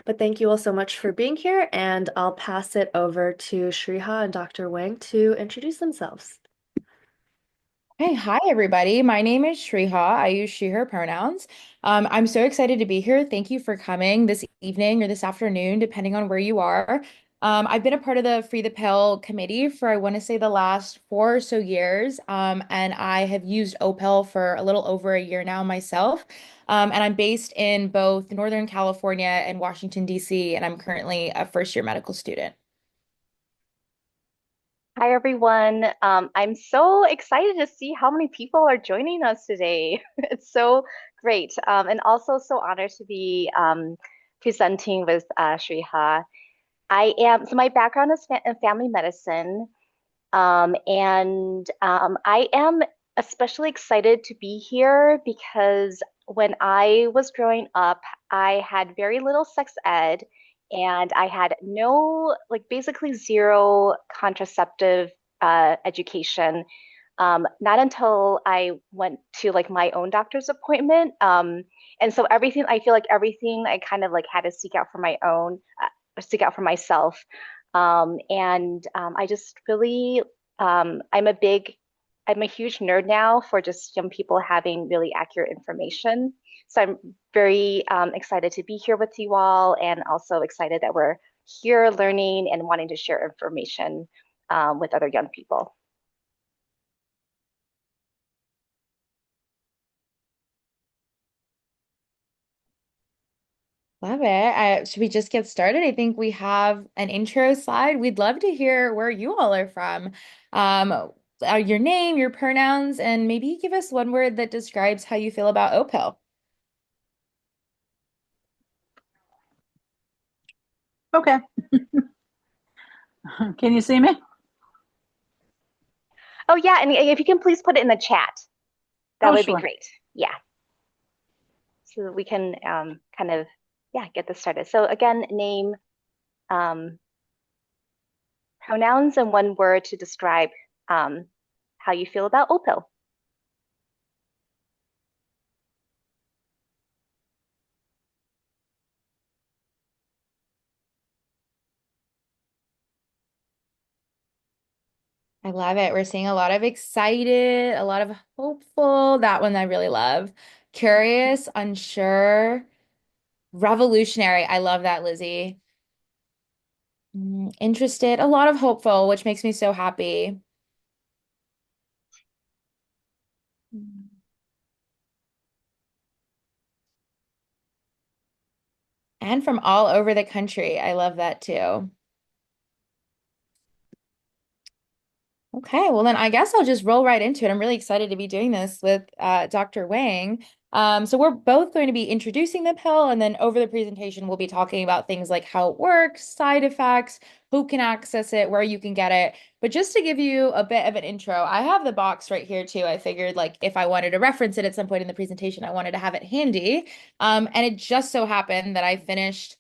But thank you all so much for being here, and I'll pass it over to Sriha and Dr. Wang to introduce themselves. Hey, hi everybody. My name is Sriha. I use she, her pronouns. I'm so excited to be here. Thank you for coming this evening or this afternoon, depending on where you are. I've been a part of the Free the Pill committee for I want to say the last 4 or so years. And I have used Opill for a little over a year now myself. And I'm based in both Northern California and Washington, D.C., and I'm currently a first year medical student. Hi, everyone. I'm so excited to see how many people are joining us today. It's so great. And also so honored to be presenting with Shriha. So my background is fa in family medicine. And I am especially excited to be here because when I was growing up, I had very little sex ed and I had no, like basically zero contraceptive education. Not until I went to like my own doctor's appointment. And so everything, I feel like everything I kind of like had to seek out for my own, seek out for myself. I just really um, I'm a big, I'm a huge nerd now for just young people having really accurate information. So I'm very excited to be here with you all and also excited that we're here learning and wanting to share information with other young people. Love it. Should we just get started? I think we have an intro slide. We'd love to hear where you all are from. Your name, your pronouns, and maybe give us one word that describes how you feel about Opel. Okay. Can you see me? Oh yeah, and if you can please put it in the chat, that Oh, would be sure. great. Yeah, so that we can kind of yeah get this started. So again, name, um, pronouns, and one word to describe um, how you feel about Opil. I love it. We're seeing a lot of excited, a lot of hopeful. That one I really love. Curious, unsure, revolutionary. I love that, Lizzie. Interested, a lot of hopeful, which makes me so happy. Mm. And from all over the country. I love that too. Okay, well then I guess I'll just roll right into it. I'm really excited to be doing this with Dr. Wang. So we're both going to be introducing the pill, and then over the presentation, we'll be talking about things like how it works, side effects, who can access it, where you can get it. But just to give you a bit of an intro, I have the box right here too. I figured like if I wanted to reference it at some point in the presentation, I wanted to have it handy. And it just so happened that I finished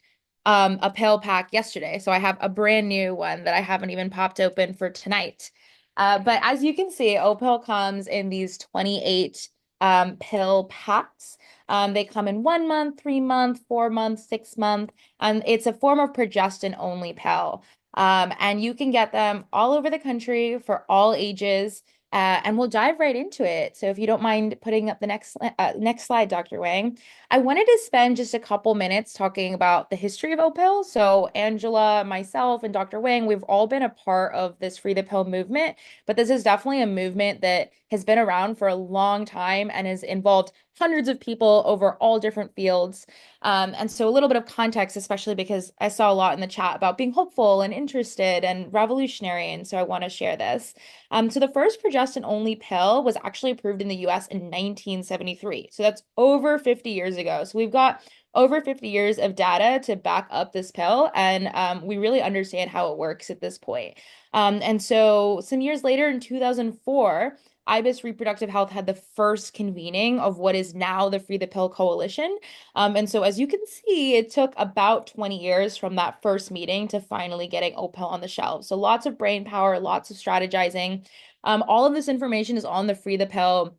a pill pack yesterday. So I have a brand new one that I haven't even popped open for tonight. But as you can see, Opill comes in these 28 pill packs. They come in 1 month, 3 month, 4 month, 6 month, and it's a form of progestin only pill. And you can get them all over the country for all ages. And we'll dive right into it. So if you don't mind putting up the next slide, Dr. Wang, I wanted to spend just a couple minutes talking about the history of Opill. So Angela, myself, and Dr. Wang, we've all been a part of this Free the Pill movement. But this is definitely a movement that has been around for a long time and has involved hundreds of people over all different fields. And so a little bit of context, especially because I saw a lot in the chat about being hopeful and interested and revolutionary. And so I want to share this. So the first progestin only pill was actually approved in the US in 1973. So that's over 50 years ago. So we've got over 50 years of data to back up this pill, and we really understand how it works at this point. And so some years later in 2004, IBIS Reproductive Health had the first convening of what is now the Free the Pill Coalition. And so as you can see, it took about 20 years from that first meeting to finally getting Opill on the shelves. So lots of brain power, lots of strategizing. All of this information is on the Free the Pill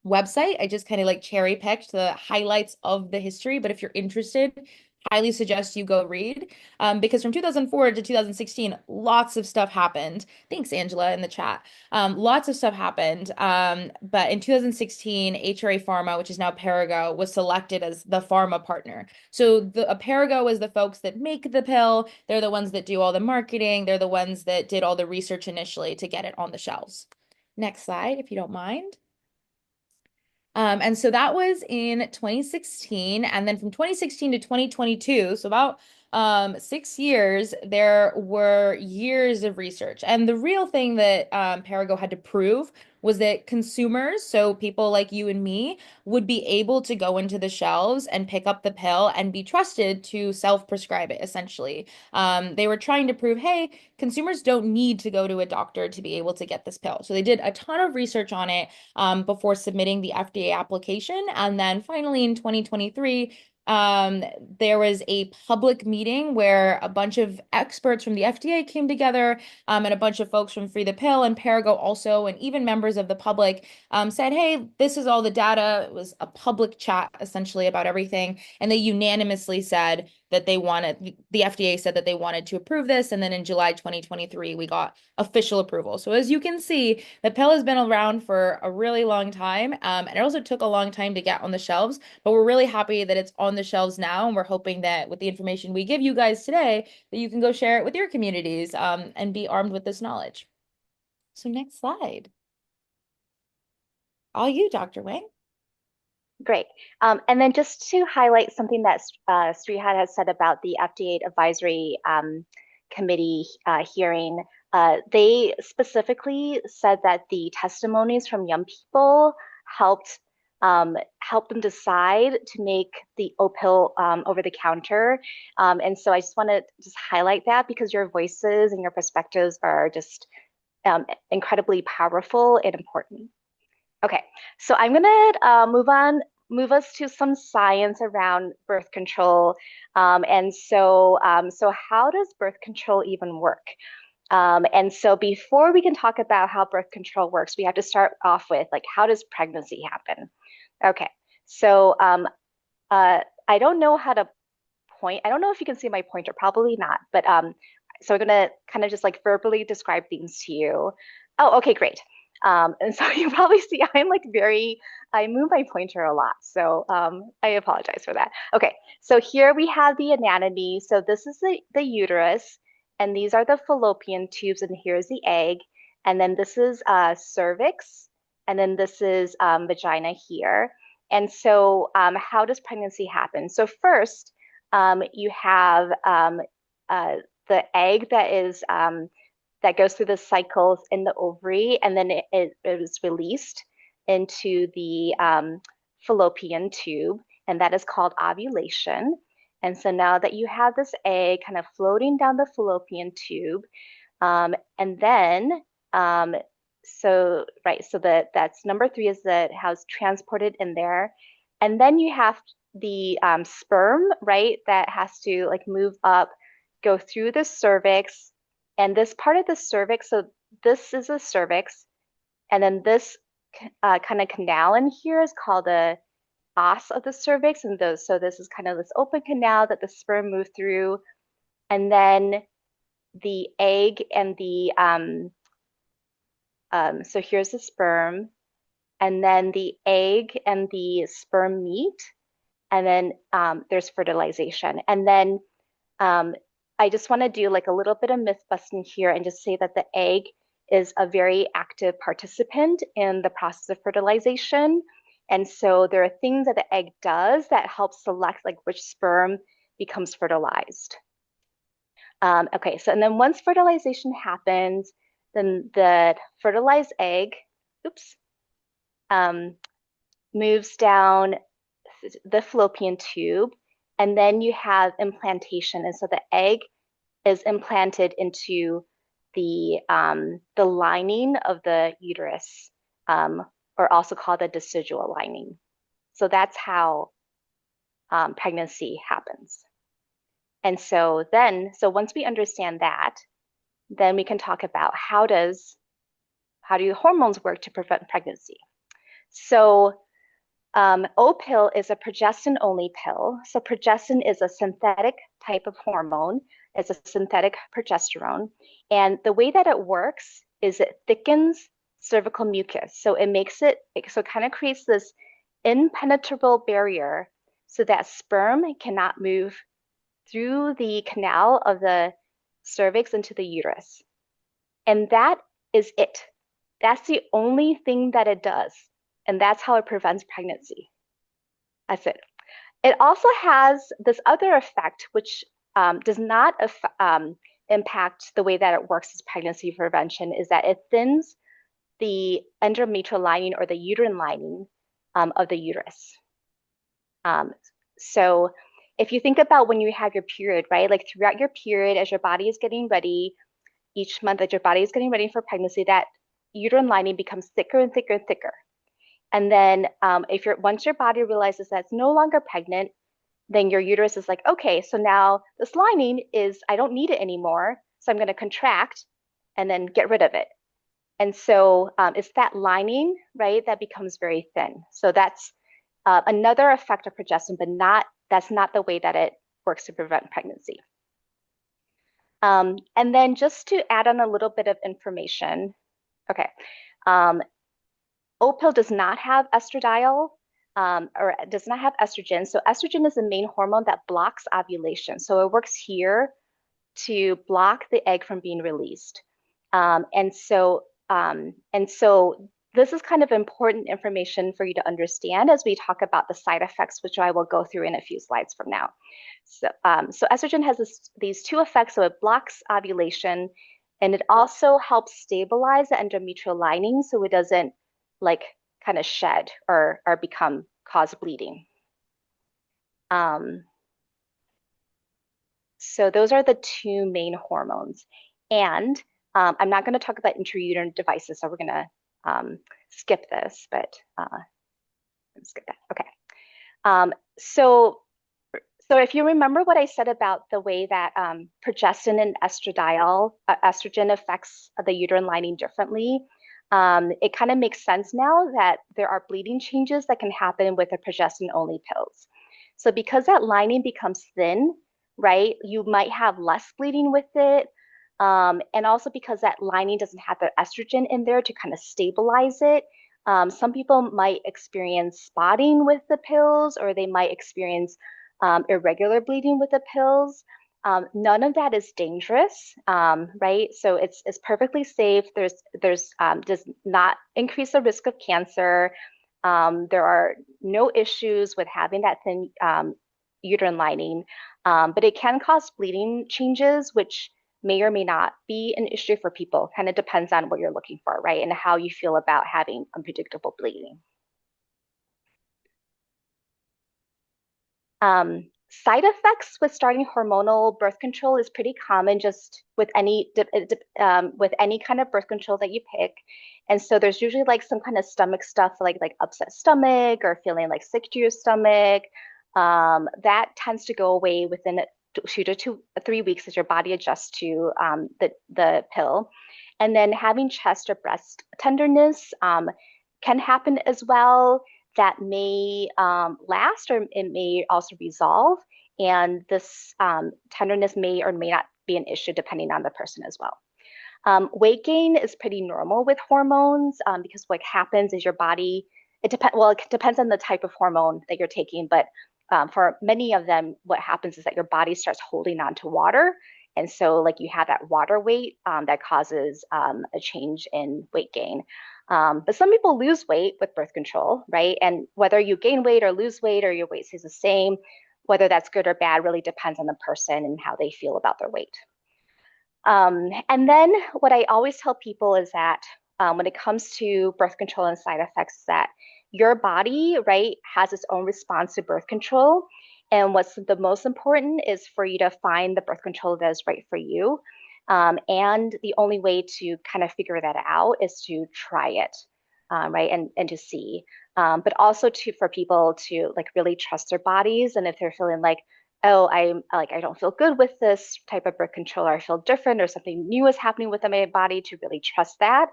website. I just kind of like cherry picked the highlights of the history, but if you're interested, highly suggest you go read because from 2004 to 2016, lots of stuff happened. Thanks, Angela, in the chat. Lots of stuff happened. But in 2016, HRA Pharma, which is now Perrigo, was selected as the pharma partner. So Perrigo is the folks that make the pill. They're the ones that do all the marketing. They're the ones that did all the research initially to get it on the shelves. Next slide, if you don't mind. And so that was in 2016. And then from 2016 to 2022, so about 6 years, there were years of research. And the real thing that Perrigo had to prove was that consumers, so people like you and me, would be able to go into the shelves and pick up the pill and be trusted to self-prescribe it, essentially. They were trying to prove, hey, consumers don't need to go to a doctor to be able to get this pill. So they did a ton of research on it before submitting the FDA application. And then finally in 2023, there was a public meeting where a bunch of experts from the FDA came together, and a bunch of folks from Free the Pill and Perrigo also, and even members of the public said, hey, this is all the data. It was a public chat essentially about everything. And they unanimously said that the FDA said that they wanted to approve this. And then in July 2023, we got official approval. So as you can see, the pill has been around for a really long time. And it also took a long time to get on the shelves, but we're really happy that it's on the shelves now. And we're hoping that with the information we give you guys today, that you can go share it with your communities and be armed with this knowledge. So next slide. All you, Dr. Wang. Great. And then just to highlight something that Sriha has said about the FDA advisory committee hearing, they specifically said that the testimonies from young people helped them decide to make the Opill over the counter. And so I just want to just highlight that because your voices and your perspectives are just incredibly powerful and important. Okay, so I'm gonna move us to some science around birth control. So how does birth control even work? And so before we can talk about how birth control works, we have to start off with like, how does pregnancy happen? Okay, so I don't know how to point. I don't know if you can see my pointer, probably not, but so I'm gonna kind of just like verbally describe things to you. Oh, okay, great. And so you probably see I move my pointer a lot. So I apologize for that. Okay, so here we have the anatomy. So this is the uterus, and these are the fallopian tubes, and here's the egg. And then this is cervix, and then this is vagina here. And so how does pregnancy happen? So first, you have the egg that goes through the cycles in the ovary, and then it is released into the fallopian tube, and that is called ovulation. And so now that you have this egg kind of floating down the fallopian tube, and then so that's number 3 is that how it's transported in there, and then you have the sperm, right, that has to like move up, go through the cervix. And this part of the cervix, so this is the cervix, and then this kind of canal in here is called the os of the cervix, and so this is kind of this open canal that the sperm move through, and then the egg and the so here's the sperm, and then the egg and the sperm meet, and then there's fertilization, and then I just want to do like a little bit of myth busting here and just say that the egg is a very active participant in the process of fertilization. And so there are things that the egg does that help select like which sperm becomes fertilized. Okay, so and then once fertilization happens, then the fertilized egg, moves down the fallopian tube, and then you have implantation. And so the egg is implanted into the lining of the uterus, or also called the decidual lining. So that's how pregnancy happens. And so once we understand that, then we can talk about how do hormones work to prevent pregnancy. So Opill is a progestin-only pill. So progestin is a synthetic type of hormone. It's a synthetic progesterone. And the way that it works is it thickens cervical mucus. So it kind of creates this impenetrable barrier so that sperm cannot move through the canal of the cervix into the uterus. And that is it. That's the only thing that it does. And that's how it prevents pregnancy. That's it. It also has this other effect, which does not impact the way that it works as pregnancy prevention, is that it thins the endometrial lining or the uterine lining of the uterus. So if you think about when you have your period, right? Like throughout your period, as your body is getting ready, each month that your body is getting ready for pregnancy, that uterine lining becomes thicker and thicker and thicker. And then once your body realizes that it's no longer pregnant, then your uterus is like, okay, so now this lining I don't need it anymore. So I'm going to contract and then get rid of it. And so it's that lining, right, that becomes very thin. So that's another effect of progestin, but that's not the way that it works to prevent pregnancy. And then just to add on a little bit of information, okay, Opill does not have estradiol or does not have estrogen. So estrogen is the main hormone that blocks ovulation. So it works here to block the egg from being released. And so this is kind of important information for you to understand as we talk about the side effects, which I will go through in a few slides from now. So estrogen has these two effects. So it blocks ovulation, and it also helps stabilize the endometrial lining so it doesn't like kind of shed or cause bleeding. So those are the two main hormones. And I'm not going to talk about intrauterine devices, so we're going to skip this, but skip that. Okay. So if you remember what I said about the way that progestin and estrogen affects the uterine lining differently, it kind of makes sense now that there are bleeding changes that can happen with the progestin-only pills. So because that lining becomes thin, right, you might have less bleeding with it. And also because that lining doesn't have the estrogen in there to kind of stabilize it. Some people might experience spotting with the pills, or they might experience irregular bleeding with the pills. None of that is dangerous, right? So it's perfectly safe. Does not increase the risk of cancer. There are no issues with having that thin uterine lining, but it can cause bleeding changes, which may or may not be an issue for people. Kind of depends on what you're looking for, right? And how you feel about having unpredictable bleeding. Side effects with starting hormonal birth control is pretty common just with any kind of birth control that you pick. And so there's usually like some kind of stomach stuff, like upset stomach or feeling like sick to your stomach. That tends to go away within 2 to 3 weeks as your body adjusts to the pill. And then having chest or breast tenderness can happen as well. That may last, or it may also resolve. And this tenderness may or may not be an issue depending on the person as well. Weight gain is pretty normal with hormones because what happens is your body, it depends on the type of hormone that you're taking, but for many of them, what happens is that your body starts holding on to water. And so like you have that water weight that causes a change in weight gain. But some people lose weight with birth control, right? And whether you gain weight or lose weight or your weight stays the same, whether that's good or bad really depends on the person and how they feel about their weight. And then what I always tell people is that when it comes to birth control and side effects, that your body, right, has its own response to birth control. And what's the most important is for you to find the birth control that is right for you. And the only way to kind of figure that out is to try it, right, and to see. But also for people to like really trust their bodies. And if they're feeling like, oh, I don't feel good with this type of birth control, or I feel different, or something new is happening within my body, to really trust that.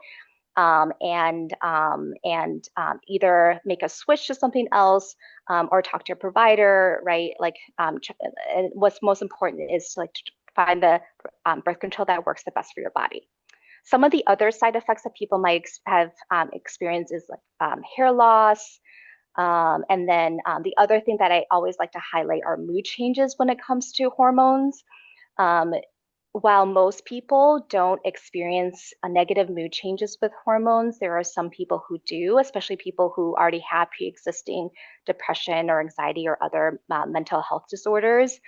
either make a switch to something else, or talk to your provider, right? Like, and what's most important is to like to find the birth control that works the best for your body. Some of the other side effects that people might have experienced is like hair loss. And then the other thing that I always like to highlight are mood changes when it comes to hormones. Um, while most people don't experience a negative mood changes with hormones, there are some people who do, especially people who already have pre-existing depression or anxiety or other mental health disorders.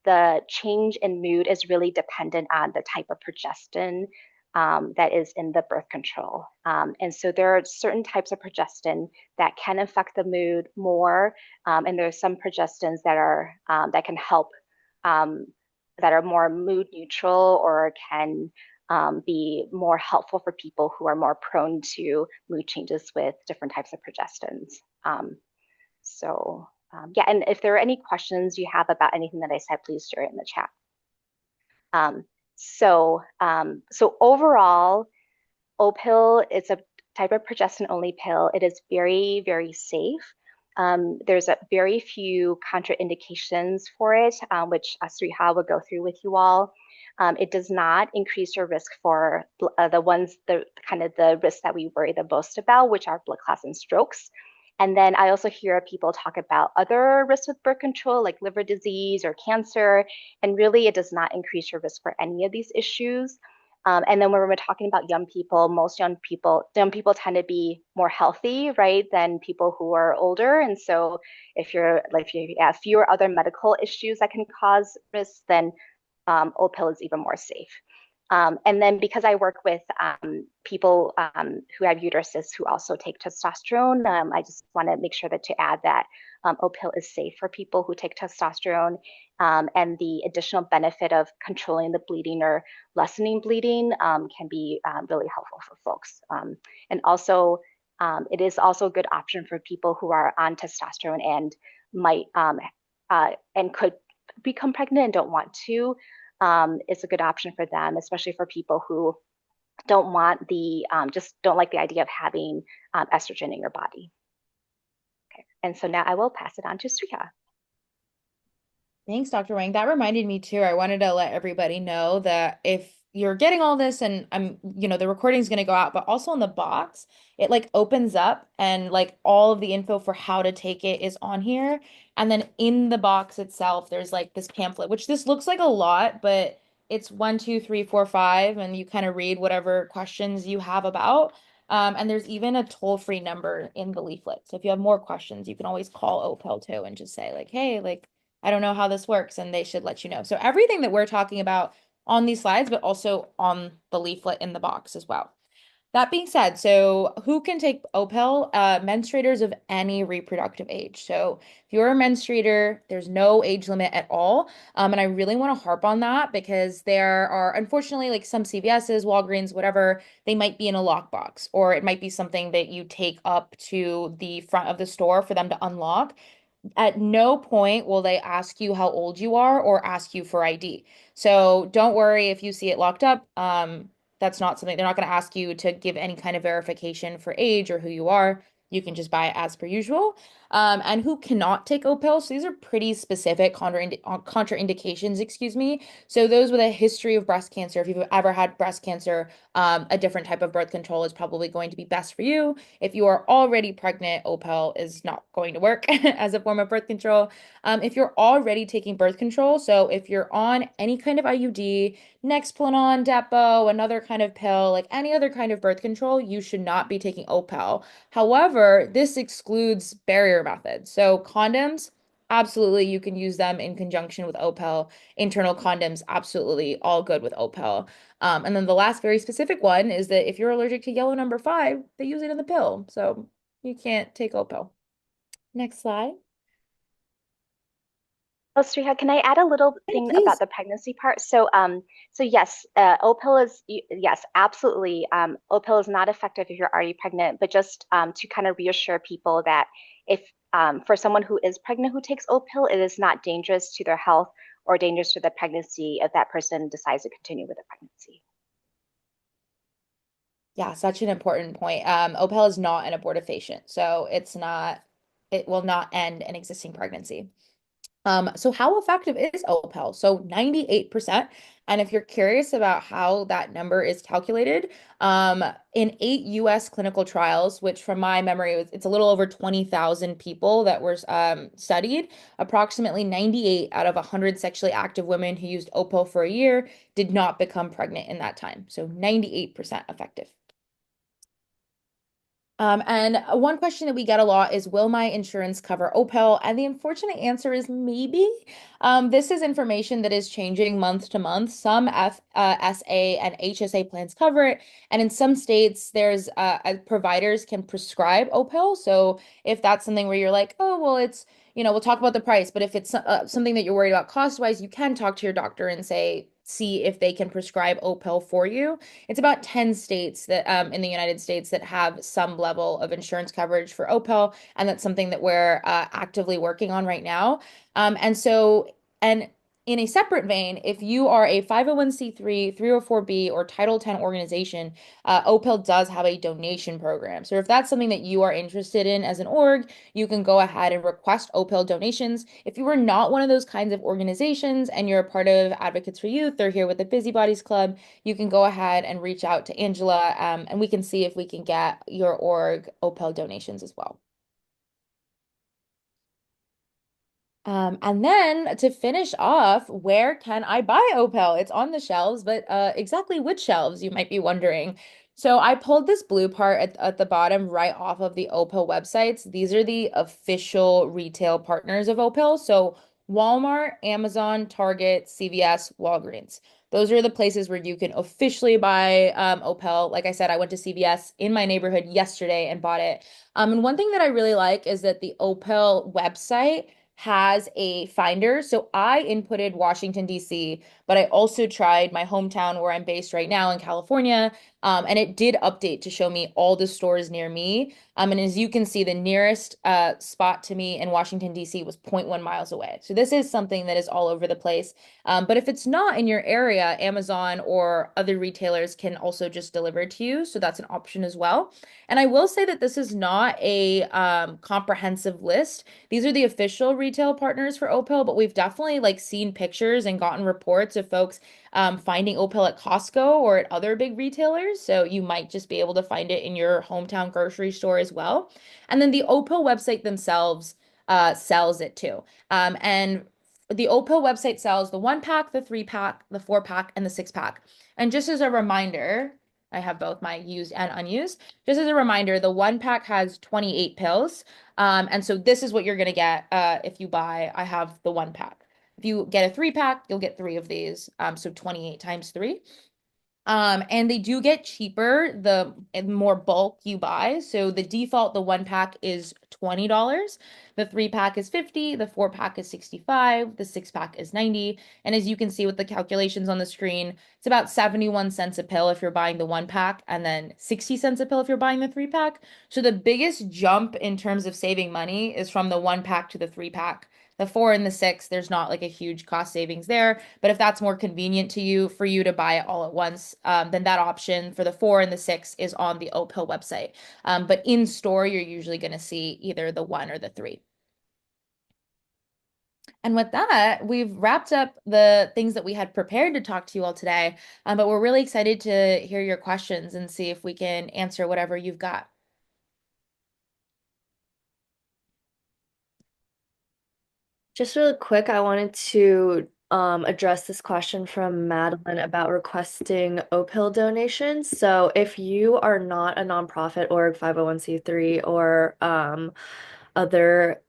The change in mood is really dependent on the type of progestin that is in the birth control. And so there are certain types of progestin that can affect the mood more, and there are some progestins that are that can help, um, that are more mood neutral or can be more helpful for people who are more prone to mood changes with different types of progestins. Yeah, and if there are any questions you have about anything that I said, please share it in the chat. So overall, Opill is a type of progestin-only pill. It is very, very safe. There's a very few contraindications for it, which Sriha will go through with you all. It does not increase your risk for the kind of the risks that we worry the most about, which are blood clots and strokes. And then I also hear people talk about other risks with birth control, like liver disease or cancer. And really, it does not increase your risk for any of these issues. And then when we're talking about young people, most young people tend to be more healthy, right, than people who are older. And so if you have fewer other medical issues that can cause risks, then Opill is even more safe. And then because I work with people who have uteruses who also take testosterone, I just want to make sure to add that Opill is safe for people who take testosterone, and the additional benefit of controlling the bleeding or lessening bleeding can be really helpful for folks. And also, it is also a good option for people who are on testosterone and might and could become pregnant and don't want to. It's a good option for them, especially for people who don't want just don't like the idea of having estrogen in your body. Okay, and so now I will pass it on to Sriha. Thanks, Dr. Wang. That reminded me too. I wanted to let everybody know that if you're getting all this and the recording's going to go out, but also in the box, it like opens up and like all of the info for how to take it is on here. And then in the box itself, there's like this pamphlet, which this looks like a lot, but it's 1, 2, 3, 4, 5, and you kind of read whatever questions you have about. And there's even a toll-free number in the leaflet. So if you have more questions, you can always call Opel too and just say like, hey, like, I don't know how this works, and they should let you know. So everything that we're talking about on these slides, but also on the leaflet in the box as well. That being said, so who can take Opill? Menstruators of any reproductive age. So if you're a menstruator, there's no age limit at all. And I really want to harp on that because there are, unfortunately, like some CVS's, Walgreens, whatever, they might be in a lockbox, or it might be something that you take up to the front of the store for them to unlock. At no point will they ask you how old you are or ask you for ID. So don't worry if you see it locked up. That's not something they're not going to ask you to give any kind of verification for age or who you are. You can just buy it as per usual. And who cannot take Opill? So these are pretty specific contraindications, excuse me. So those with a history of breast cancer, if you've ever had breast cancer, a different type of birth control is probably going to be best for you. If you are already pregnant, Opill is not going to work as a form of birth control. If you're already taking birth control, so if you're on any kind of IUD, Nexplanon, Depo, another kind of pill, like any other kind of birth control, you should not be taking Opill. However, this excludes barrier methods. So condoms, absolutely, you can use them in conjunction with Opill. Internal condoms, absolutely, all good with Opill. And then the last very specific one is that if you're allergic to yellow number 5, they use it in the pill. So you can't take Opill. Next slide. Oh, Sriha, can I add a little Hey, thing about please. the pregnancy part? So yes, Opill is yes, absolutely. Opill is not effective if you're already pregnant, but just to kind of reassure people that if for someone who is pregnant who takes Opill, it is not dangerous to their health or dangerous to the pregnancy if that person decides to continue with the pregnancy. Yeah, such an important point. Opill is not an abortifacient, so it will not end an existing pregnancy. So how effective is Opill? So 98%. And if you're curious about how that number is calculated, in 8 US clinical trials, which from my memory, it's a little over 20,000 people that were studied, approximately 98 out of 100 sexually active women who used Opill for a year did not become pregnant in that time. So 98% effective. And one question that we get a lot is, will my insurance cover Opill? And the unfortunate answer is maybe. This is information that is changing month to month. Some SA and HSA plans cover it, and in some states, there's providers can prescribe Opill. So if that's something where you're like, oh, well, it's we'll talk about the price, but if it's something that you're worried about cost-wise, you can talk to your doctor and see if they can prescribe Opill for you. It's about 10 states that in the United States that have some level of insurance coverage for Opill, and that's something that we're actively working on right now. And in a separate vein, if you are a 501(c)(3), 304(b), or Title 10 organization, Opill does have a donation program. So if that's something that you are interested in as an org, you can go ahead and request Opill donations. If you are not one of those kinds of organizations and you're a part of Advocates for Youth, they're here with the Busybodies Club, you can go ahead and reach out to Angela, and we can see if we can get your org Opill donations as well. And then to finish off, where can I buy Opill? It's on the shelves, but exactly which shelves, you might be wondering. So I pulled this blue part at the bottom right off of the Opill websites. These are the official retail partners of Opill. So Walmart, Amazon, Target, CVS, Walgreens. Those are the places where you can officially buy Opill. Like I said, I went to CVS in my neighborhood yesterday and bought it. And one thing that I really like is that the Opill website has a finder. So I inputted Washington, D.C., but I also tried my hometown where I'm based right now in California. And it did update to show me all the stores near me. And as you can see, the nearest spot to me in Washington, D.C. was zero point 0.1 miles away. So this is something that is all over the place. But if it's not in your area, Amazon or other retailers can also just deliver it to you. So that's an option as well. And I will say that this is not a comprehensive list. These are the official retail partners for Opill, but we've definitely seen pictures and gotten reports of folks finding Opill at Costco or at other big retailers. So you might just be able to find it in your hometown grocery store as well. And then the Opill website themselves sells it too. And the Opill website sells the 1 pack, the 3 pack, the 4 pack, and the 6 pack. And just as a reminder, I have both my used and unused. Just as a reminder, the 1 pack has 28 pills. And so this is what you're going to get if you buy. I have the 1 pack. If you get a 3 pack, you'll get three of these. So 28 times three. And they do get cheaper the more bulk you buy. So the default, the 1 pack is $20. The 3 pack is 50, the 4 pack is 65, the 6 pack is 90. And as you can see with the calculations on the screen, it's about 71 cents a pill if you're buying the 1 pack, and then 60 cents a pill if you're buying the 3 pack. So the biggest jump in terms of saving money is from the 1 pack to the 3 pack. The 4 and the 6, there's not a huge cost savings there. But if that's more convenient to you for you to buy it all at once, then that option for the 4 and the 6 is on the Opill website. But in store, you're usually going to see either the 1 or the 3. And with that, we've wrapped up the things that we had prepared to talk to you all today. But we're really excited to hear your questions and see if we can answer whatever you've got. Just really quick, I wanted to address this question from Madeline about requesting Opill donations. So if you are not a nonprofit org, 501(c)(3), or other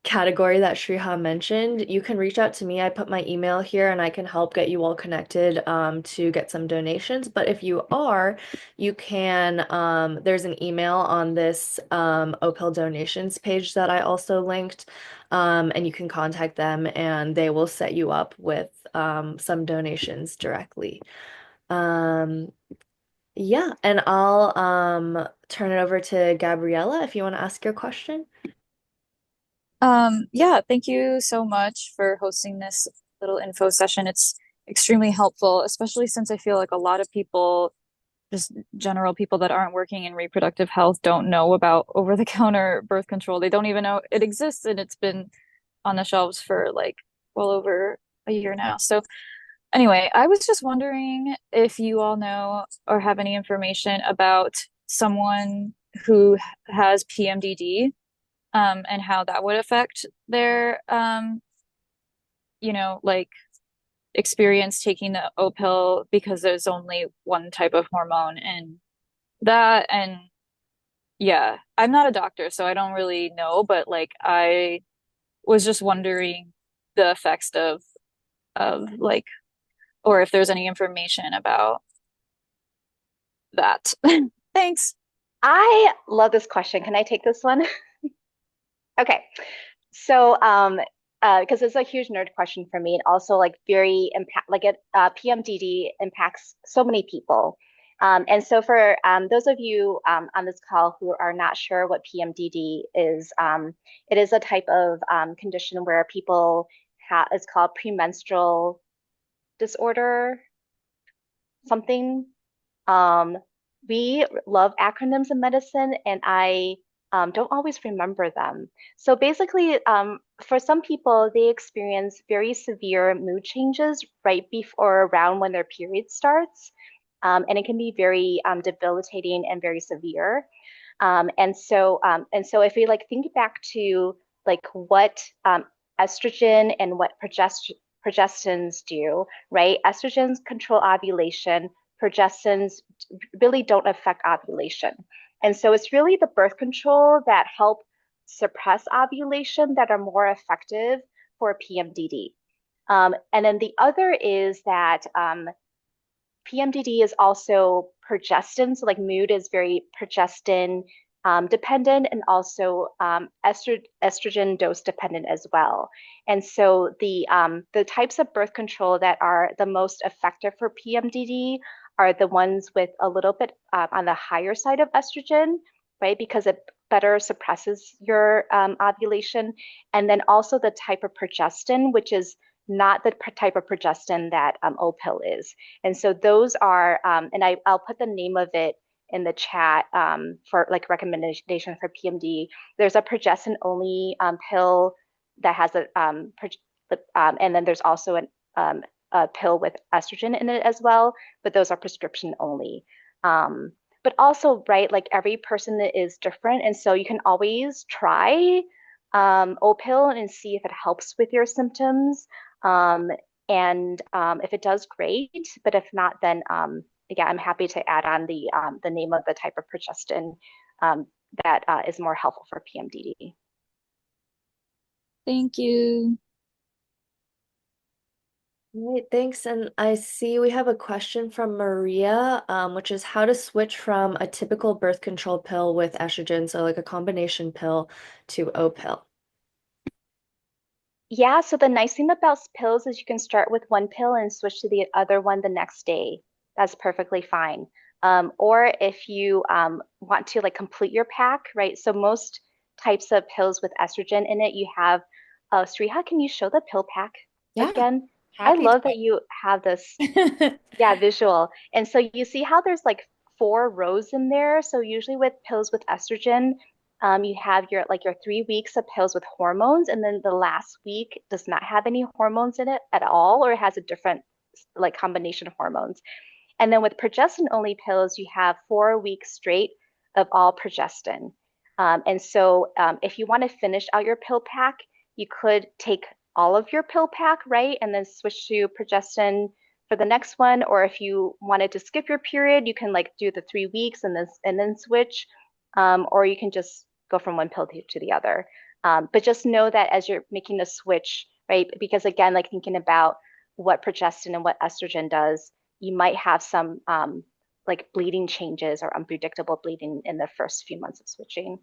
category that Shriha mentioned, you can reach out to me. I put my email here and I can help get you all connected to get some donations. But if you are, you can, there's an email on this Opill donations page that I also linked. And you can contact them and they will set you up with some donations directly. Um, yeah, and I'll turn it over to Gabriella if you want to ask your question. Yeah, thank you so much for hosting this little info session. It's extremely helpful, especially since I feel like a lot of people just general people that aren't working in reproductive health don't know about over-the-counter birth control. They don't even know it exists, and it's been on the shelves for like well over a year now. So anyway, I was just wondering if you all know or have any information about someone who has PMDD, and how that would affect their, like experience taking the Opill, because there's only one type of hormone and that. And yeah, I'm not a doctor, so I don't really know, but like I was just wondering the effects of like, or if there's any information about that. Thanks. I love this question. Can I take this one? Okay. So, because it's a huge nerd question for me, and also like very impact, like PMDD impacts so many people. And so for those of you on this call who are not sure what PMDD is, it is a type of condition where people have, it's called premenstrual disorder, something. Um, we love acronyms in medicine, and I don't always remember them. So basically, for some people, they experience very severe mood changes right before or around when their period starts. And it can be very debilitating and very severe. And so if we like think back to like what estrogen and what progestins do, right? Estrogens control ovulation, progestins really don't affect ovulation. And so it's really the birth control that help suppress ovulation that are more effective for PMDD. And then the other is that PMDD is also progestin. So like mood is very progestin dependent, and also estrogen dose dependent as well. And so the types of birth control that are the most effective for PMDD are the ones with a little bit on the higher side of estrogen, right? Because it better suppresses your ovulation. And then also the type of progestin, which is not the type of progestin that Opill is. And so those are, and I'll put the name of it in the chat for like recommendation for PMD. There's a progestin only pill that has and then there's also a pill with estrogen in it as well, but those are prescription only. But also, right, like every person is different. And so you can always try Opill and see if it helps with your symptoms. And if it does, great. But if not, then yeah, I'm happy to add on the name of the type of progestin that is more helpful for PMDD. Thank you. Right, thanks. And I see we have a question from Maria, which is how to switch from a typical birth control pill with estrogen, so like a combination pill, to Opill. Yeah, so the nice thing about pills is you can start with one pill and switch to the other one the next day. That's perfectly fine. Or if you want to like complete your pack, right? So most types of pills with estrogen in it, you have, Sriha, can you show the pill pack Yeah, again? I happy love that you have this, to. yeah, visual. And so you see how there's like four rows in there. So usually with pills with estrogen, you have your 3 weeks of pills with hormones, and then the last week does not have any hormones in it at all, or it has a different like combination of hormones. And then with progestin only pills, you have 4 weeks straight of all progestin. And so if you want to finish out your pill pack, you could take all of your pill pack, right? And then switch to progestin for the next one. Or if you wanted to skip your period, you can like do the 3 weeks and then switch. Or you can just go from one pill to the other. But just know that as you're making the switch, right? Because again, like thinking about what progestin and what estrogen does, you might have some like bleeding changes or unpredictable bleeding in the first few months of switching.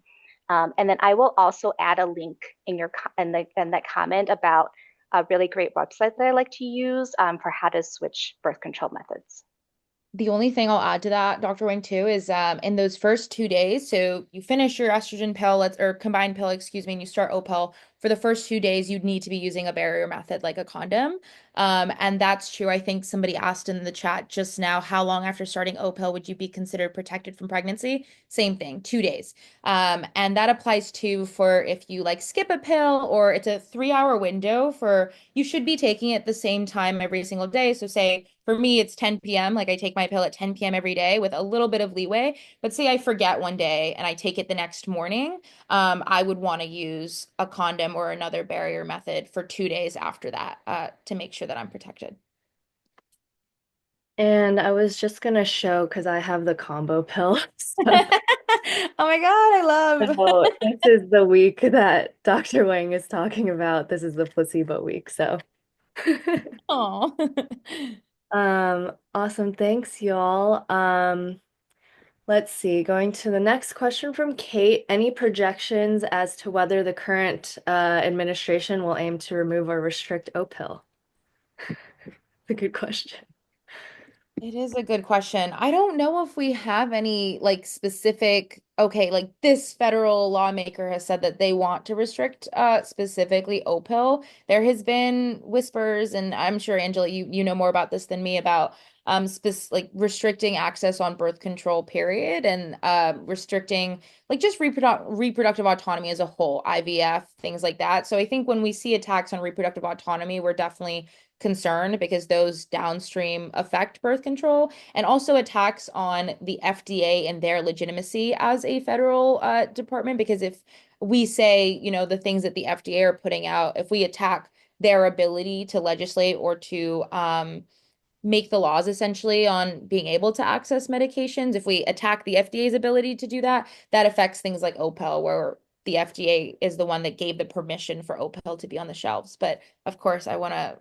And then I will also add a link in that comment about a really great website that I like to use for how to switch birth control methods. The only thing I'll add to that, Dr. Wing, too, is in those first 2 days, so you finish your estrogen pill, or combined pill, excuse me, and you start Opill. for the first 2 days, you'd need to be using a barrier method like a condom. And that's true. I think somebody asked in the chat just now, how long after starting Opill would you be considered protected from pregnancy? Same thing, 2 days. And that applies too for if you like skip a pill, or it's a 3 hour window for you should be taking it the same time every single day. So say for me, it's 10 p.m. Like I take my pill at 10 p.m. every day with a little bit of leeway. But say I forget one day and I take it the next morning, I would want to use a condom or another barrier method for 2 days after that, to make sure that I'm protected. And I was just gonna show because I have the combo pill. Oh my God, I love. So this is the week that Dr. Wang is talking about. This is the placebo week. So Oh. awesome. Thanks, y'all. Let's see. Going to the next question from Kate. Any projections as to whether the current administration will aim to remove or restrict Opill? It's a good question. It is a good question. I don't know if we have any like specific, okay, like this federal lawmaker has said that they want to restrict specifically Opill. There has been whispers, and I'm sure Angela, you know more about this than me about like restricting access on birth control, period, and restricting like just reproductive autonomy as a whole, IVF, things like that. So I think when we see attacks on reproductive autonomy, we're definitely concerned because those downstream affect birth control, and also attacks on the FDA and their legitimacy as a federal department. Because if we say, the things that the FDA are putting out, if we attack their ability to legislate or to make the laws essentially on being able to access medications, if we attack the FDA's ability to do that, that affects things like Opill, where the FDA is the one that gave the permission for Opill to be on the shelves. But of course, I want to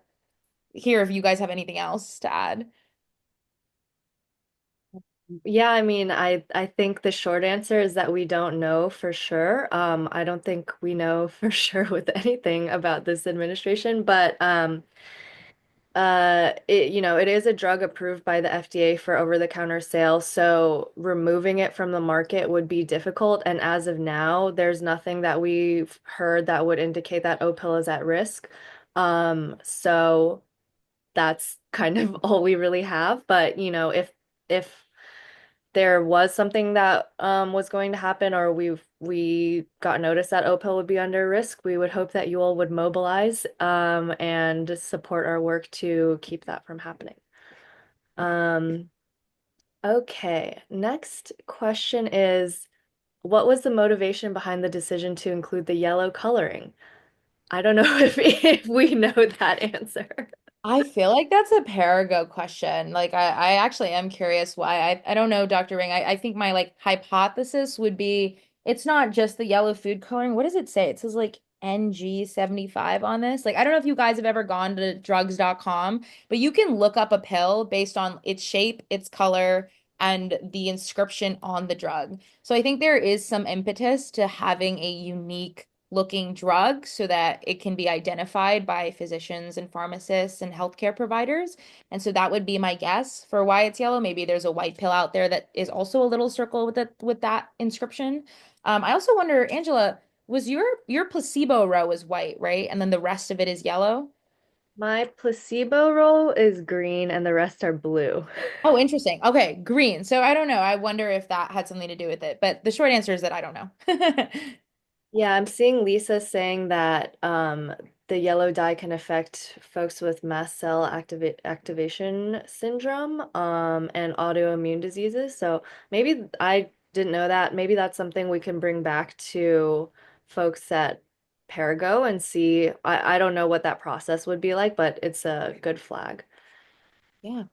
hear if you guys have anything else to add. Yeah, I mean, I think the short answer is that we don't know for sure. I don't think we know for sure with anything about this administration, but it is a drug approved by the FDA for over-the-counter sale, so removing it from the market would be difficult. And as of now, there's nothing that we've heard that would indicate that Opill is at risk. So that's kind of all we really have. But if there was something that was going to happen, or we got notice that Opill would be under risk, we would hope that you all would mobilize and support our work to keep that from happening. Um, okay, next question is, what was the motivation behind the decision to include the yellow coloring? I don't know if we know that answer. I feel like that's a Perigo question. Like I actually am curious why. I don't know, Dr. Ring. I think my like hypothesis would be it's not just the yellow food coloring. What does it say? It says like NG75 on this. Like I don't know if you guys have ever gone to drugs.com, but you can look up a pill based on its shape, its color, and the inscription on the drug. So I think there is some impetus to having a unique looking drug so that it can be identified by physicians and pharmacists and healthcare providers. And so that would be my guess for why it's yellow. Maybe there's a white pill out there that is also a little circle with that inscription. I also wonder, Angela, was your placebo row is white, right? And then the rest of it is yellow? My placebo roll is green and the rest are blue. Oh, interesting. Okay, green. So I don't know. I wonder if that had something to do with it. But the short answer is that I don't know. Yeah, I'm seeing Lisa saying that the yellow dye can affect folks with mast cell activation syndrome and autoimmune diseases. So maybe I didn't know that. Maybe that's something we can bring back to folks at Perigo and see. I don't know what that process would be like, but it's a good flag. Yeah.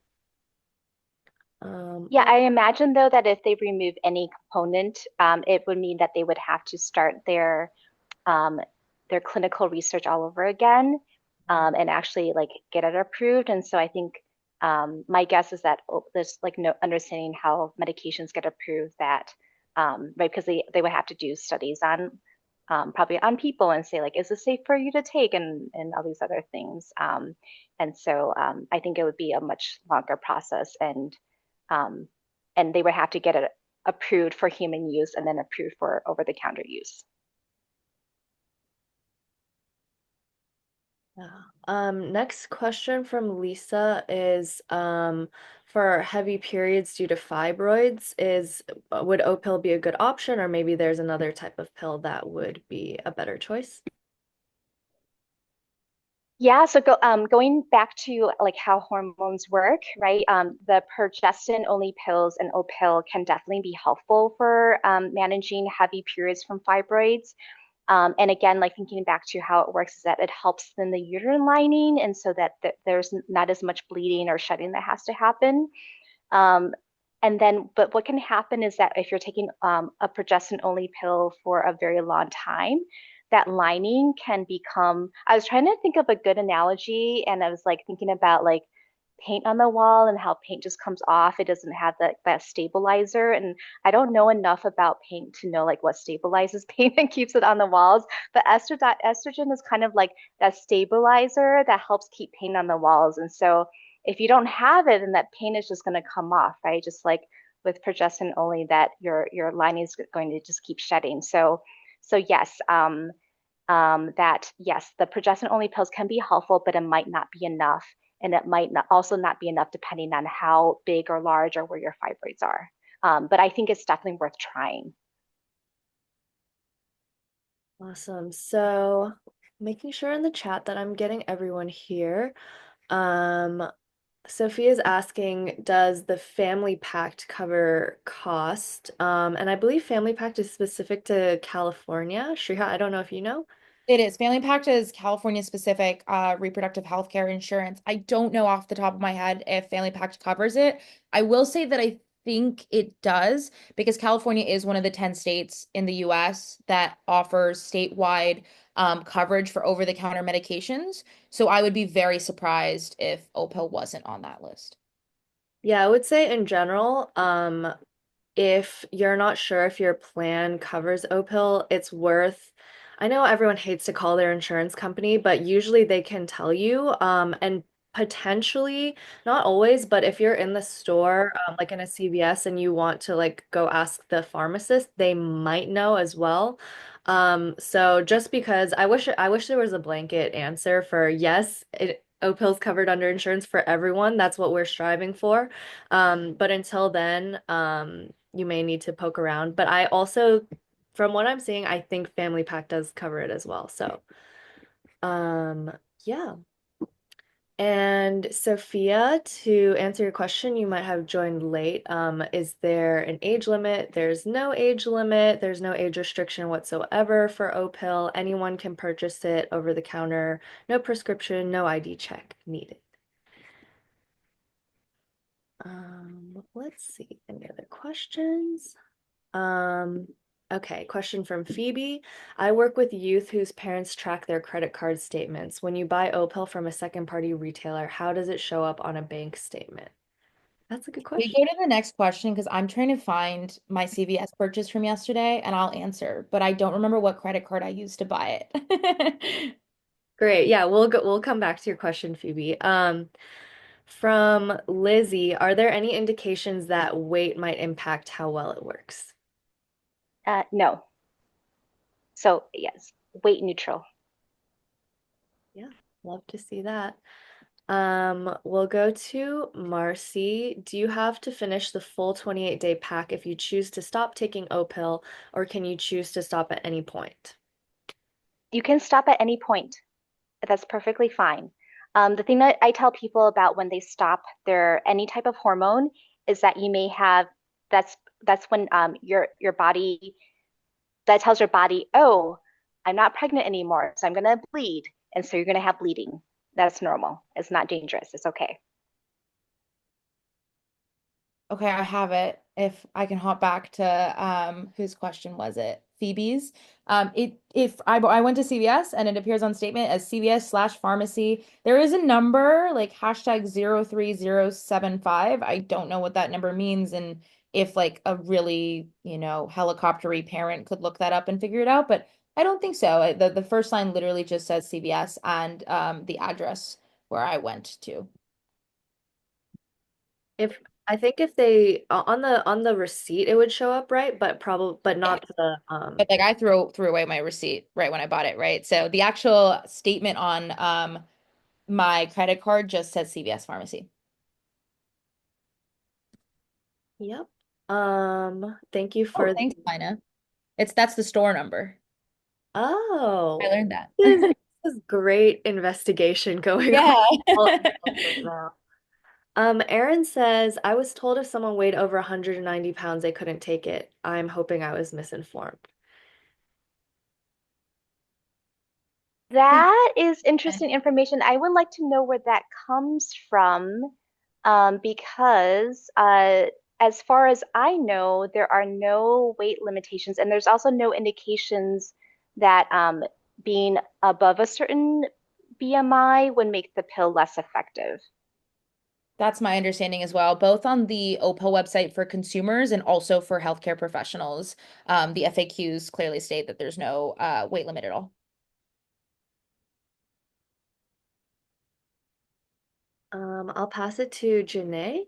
Yeah, I imagine though that if they remove any component, it would mean that they would have to start um, their clinical research all over again, and actually like get it approved. And so I think my guess is that there's like no understanding how medications get approved that right, because they would have to do studies on probably on people and say like, is this safe for you to take, and all these other things. And so I think it would be a much longer process, um, and they would have to get it approved for human use and then approved for over-the-counter use. Yeah. Next question from Lisa is for heavy periods due to fibroids, is would Opill be a good option, or maybe there's another type of pill that would be a better choice? Yeah, so going back to like how hormones work, right? The progestin-only pills and Opill can definitely be helpful for managing heavy periods from fibroids. And again, like thinking back to how it works is that it helps in the uterine lining, and so that there's not as much bleeding or shedding that has to happen. Um, and then, but what can happen is that if you're taking a progestin only pill for a very long time, that lining can become. I was trying to think of a good analogy, and I was like thinking about like paint on the wall and how paint just comes off. It doesn't have that stabilizer. And I don't know enough about paint to know like what stabilizes paint and keeps it on the walls. But estrogen is kind of like that stabilizer that helps keep paint on the walls. And so if you don't have it, then that paint is just going to come off, right? Just like with progestin only, that your lining is going to just keep shedding. So yes, that yes, the progestin only pills can be helpful, but it might not be enough, and it might not also not be enough depending on how big or large or where your fibroids are. But I think it's definitely worth trying. Awesome. So making sure in the chat that I'm getting everyone here. Um, Sophia's asking, does the family pact cover cost? And I believe family pact is specific to California. Shriha, I don't know if you know. It is. Family Pact is California specific reproductive health care insurance. I don't know off the top of my head if Family Pact covers it. I will say that I think it does because California is one of the 10 states in the US that offers statewide coverage for over-the-counter medications. So I would be very surprised if Opill wasn't on that list. Yeah, I would say in general, if you're not sure if your plan covers Opill, it's worth, I know everyone hates to call their insurance company, but usually they can tell you. And potentially, not always, but if you're in the store, like in a CVS, and you want to like go ask the pharmacist, they might know as well. So just because I wish there was a blanket answer for yes, Opill's covered under insurance for everyone. That's what we're striving for. But until then, you may need to poke around. But I also, from what I'm seeing, I think Family Pack does cover it as well. So, um, yeah. And Sophia, to answer your question, you might have joined late. Is there an age limit? There's no age limit. There's no age restriction whatsoever for Opill. Anyone can purchase it over the counter. No prescription, no ID check needed. Let's see. Any other questions? Um, okay, question from Phoebe. I work with youth whose parents track their credit card statements. When you buy Opel from a second party retailer, how does it show up on a bank statement? That's a good We question. go to the next question because I'm trying to find my CVS purchase from yesterday and I'll answer, but I don't remember what credit card I used to buy it. Great. Yeah, we'll come back to your question, Phoebe. From Lizzie, are there any indications that weight might impact how well it works? No, so yes, weight neutral. Yeah, love to see that. We'll go to Marcy. Do you have to finish the full 28-day pack if you choose to stop taking Opill, or can you choose to stop at any point? You can stop at any point. That's perfectly fine. The thing that I tell people about when they stop their any type of hormone is that you may have that's when your body that tells your body, oh, I'm not pregnant anymore, so I'm gonna bleed, and so you're gonna have bleeding. That's normal. It's not dangerous. It's okay. Okay, I have it. If I can hop back to whose question was it? Phoebe's. It if I went to CVS and it appears on statement as CVS/pharmacy. There is a number like hashtag 03075. I don't know what that number means and if like a really, helicoptery parent could look that up and figure it out, but I don't think so. The first line literally just says CVS and the address where I went to. If I think if they on the receipt it would show up, right? But probably but Yeah. not the But like I threw away my receipt right when I bought it, right? So the actual statement on my credit card just says CVS Pharmacy. Yep. Thank you Oh, for thanks, Lina. That's the store number. I oh, learned that. this is great investigation going on Yeah. all right now. Aaron says, I was told if someone weighed over 190 pounds, they couldn't take it. I'm hoping I was misinformed. That is interesting information. I would like to know where that comes from, because as far as I know, there are no weight limitations, and there's also no indications that being above a certain BMI would make the pill less effective. That's my understanding as well, both on the OPIL website for consumers and also for healthcare professionals. The FAQs clearly state that there's no weight limit at all. I'll pass it to Janae.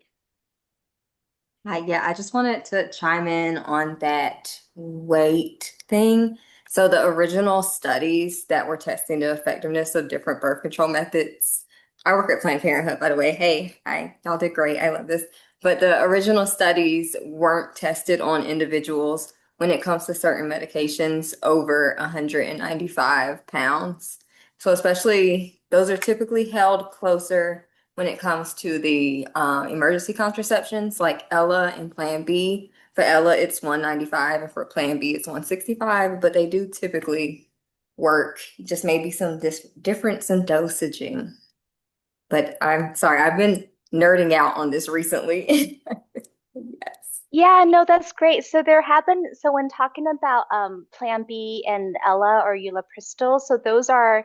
Hi, yeah, I just wanted to chime in on that weight thing. So the original studies that were testing the effectiveness of different birth control methods. I work at Planned Parenthood, by the way. Hey, hi, y'all did great. I love this. But the original studies weren't tested on individuals when it comes to certain medications over 195 pounds. So especially those are typically held closer when it comes to the emergency contraceptions like Ella and Plan B. For Ella, it's 195, and for Plan B, it's 165, but they do typically work, just maybe some difference in dosaging. But I'm sorry, I've been nerding out on this recently. Yes. Yeah, no, that's great. So there have been, so when talking about Plan B and Ella or ulipristal, so those are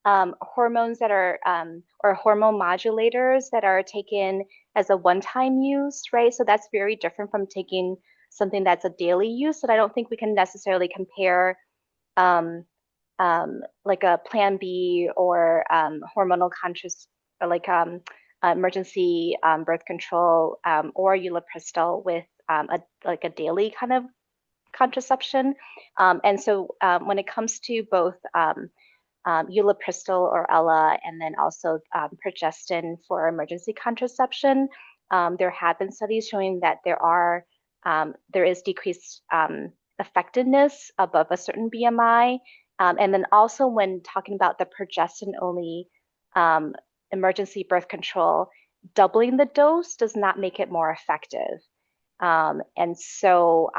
hormones that are or hormone modulators that are taken as a one-time use, right? So that's very different from taking something that's a daily use. And I don't think we can necessarily compare um, like a Plan B or hormonal conscious, or like emergency birth control or ulipristal with a like a daily kind of contraception. And so when it comes to both ulipristal or Ella, and then also progestin for emergency contraception, there have been studies showing that there is decreased effectiveness above a certain BMI. And then also when talking about the progestin only um, emergency birth control, doubling the dose does not make it more effective. So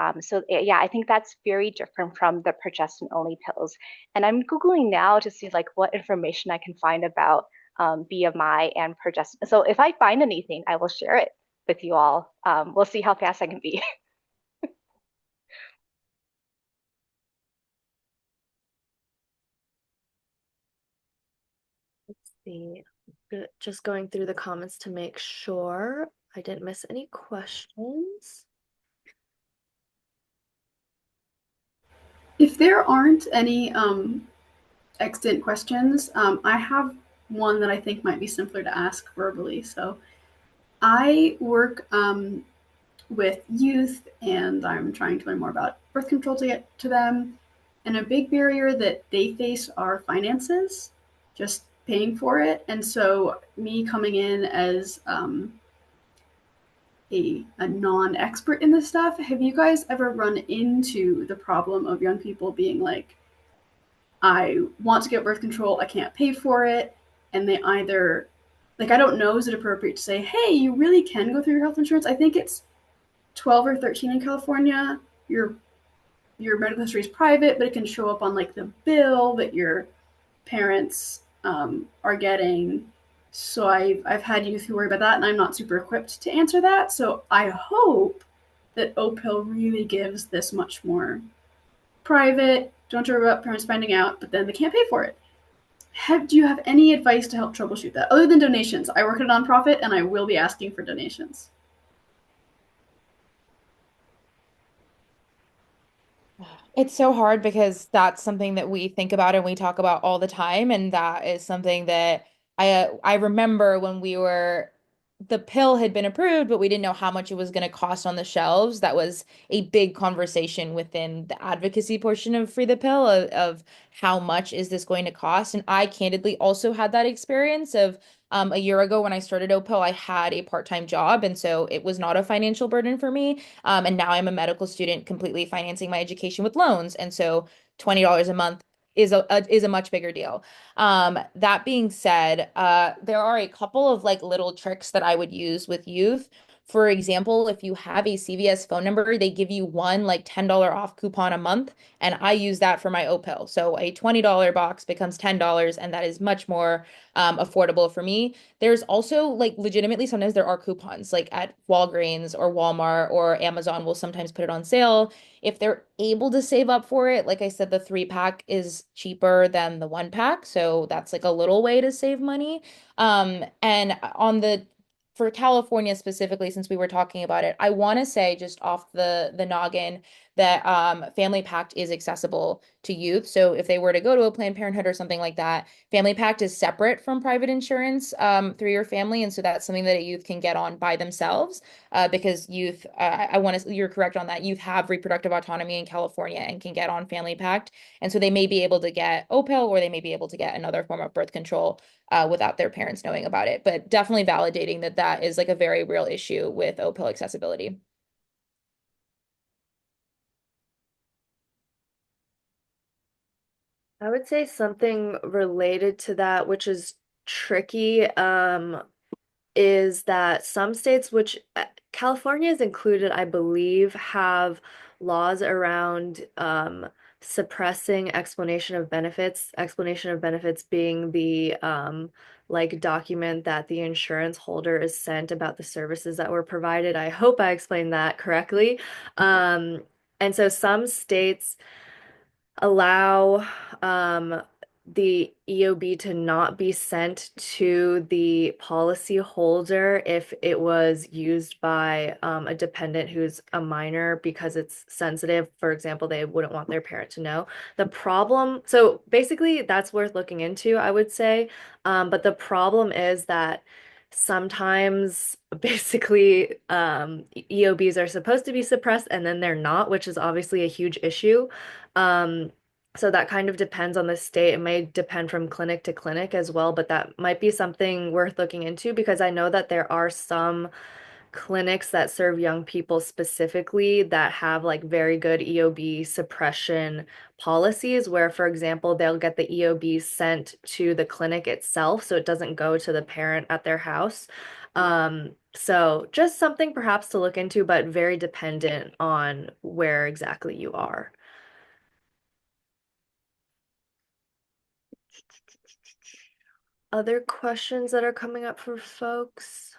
yeah, I think that's very different from the progestin only pills. And I'm Googling now to see like what information I can find about BMI and progestin. So if I find anything, I will share it with you all. We'll see how fast I can be. Let's see. Just going through the comments to make sure I didn't miss any questions. If there aren't any extant questions, I have one that I think might be simpler to ask verbally. So I work with youth and I'm trying to learn more about birth control to get to them. And a big barrier that they face are finances, just paying for it. And so, me coming in as a non expert in this stuff, have you guys ever run into the problem of young people being like, I want to get birth control, I can't pay for it? And they either, like, I don't know, is it appropriate to say, hey, you really can go through your health insurance? I think it's 12 or 13 in California. Your medical history is private, but it can show up on like the bill that your parents are getting. So I've had youth who worry about that, and I'm not super equipped to answer that. So I hope that OPIL really gives this much more private. Don't worry about parents finding out, but then they can't pay for it. Do you have any advice to help troubleshoot that other than donations? I work at a nonprofit, and I will be asking for donations. It's so hard because that's something that we think about and we talk about all the time, and that is something that I remember when we were the pill had been approved, but we didn't know how much it was going to cost on the shelves. That was a big conversation within the advocacy portion of Free the Pill of how much is this going to cost. And I candidly also had that experience of a year ago when I started Opill, I had a part-time job, and so it was not a financial burden for me. And now I'm a medical student, completely financing my education with loans, and so $20 a month is a much bigger deal. That being said, there are a couple of like little tricks that I would use with youth. For example, if you have a CVS phone number, they give you one like $10 off coupon a month, and I use that for my Opill. So a $20 box becomes $10, and that is much more affordable for me. There's also like legitimately sometimes there are coupons like at Walgreens or Walmart or Amazon will sometimes put it on sale if they're able to save up for it. Like I said, the 3 pack is cheaper than the 1 pack. So that's like a little way to save money. And on the for California specifically, since we were talking about it, I want to say just off the noggin that Family Pact is accessible to youth. So if they were to go to a Planned Parenthood or something like that, Family Pact is separate from private insurance through your family, and so that's something that a youth can get on by themselves because youth, I want to, you're correct on that. Youth have reproductive autonomy in California and can get on Family Pact. And so they may be able to get Opill or they may be able to get another form of birth control without their parents knowing about it. But definitely validating that that is like a very real issue with Opill accessibility. I would say something related to that, which is tricky, is that some states, which California is included, I believe, have laws around suppressing explanation of benefits. Explanation of benefits being the like document that the insurance holder is sent about the services that were provided. I hope I explained that correctly. And so some states allow the EOB to not be sent to the policy holder if it was used by a dependent who's a minor because it's sensitive. For example, they wouldn't want their parent to know. The problem, so basically that's worth looking into, I would say. But the problem is that sometimes basically EOBs are supposed to be suppressed and then they're not, which is obviously a huge issue. Um, so that kind of depends on the state. It may depend from clinic to clinic as well, but that might be something worth looking into because I know that there are some clinics that serve young people specifically that have like very good EOB suppression policies where, for example, they'll get the EOB sent to the clinic itself so it doesn't go to the parent at their house. So just something perhaps to look into, but very dependent on where exactly you are. Other questions that are coming up for folks?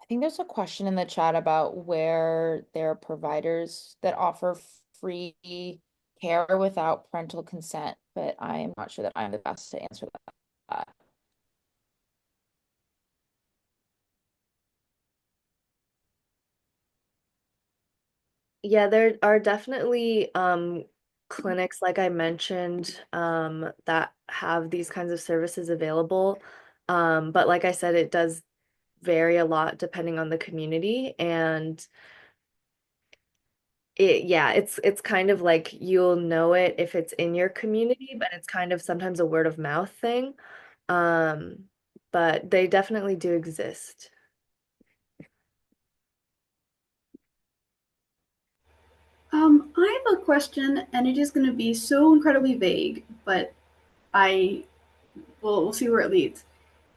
I think there's a question in the chat about where there are providers that offer free care without parental consent, but I am not sure that I'm the best to answer that. Yeah, there are definitely clinics, like I mentioned, that have these kinds of services available. But like I said, it does vary a lot depending on the community. And yeah, it's kind of like you'll know it if it's in your community, but it's kind of sometimes a word of mouth thing. Um, but they definitely do exist. I have a question, and it is going to be so incredibly vague, but I we'll see where it leads.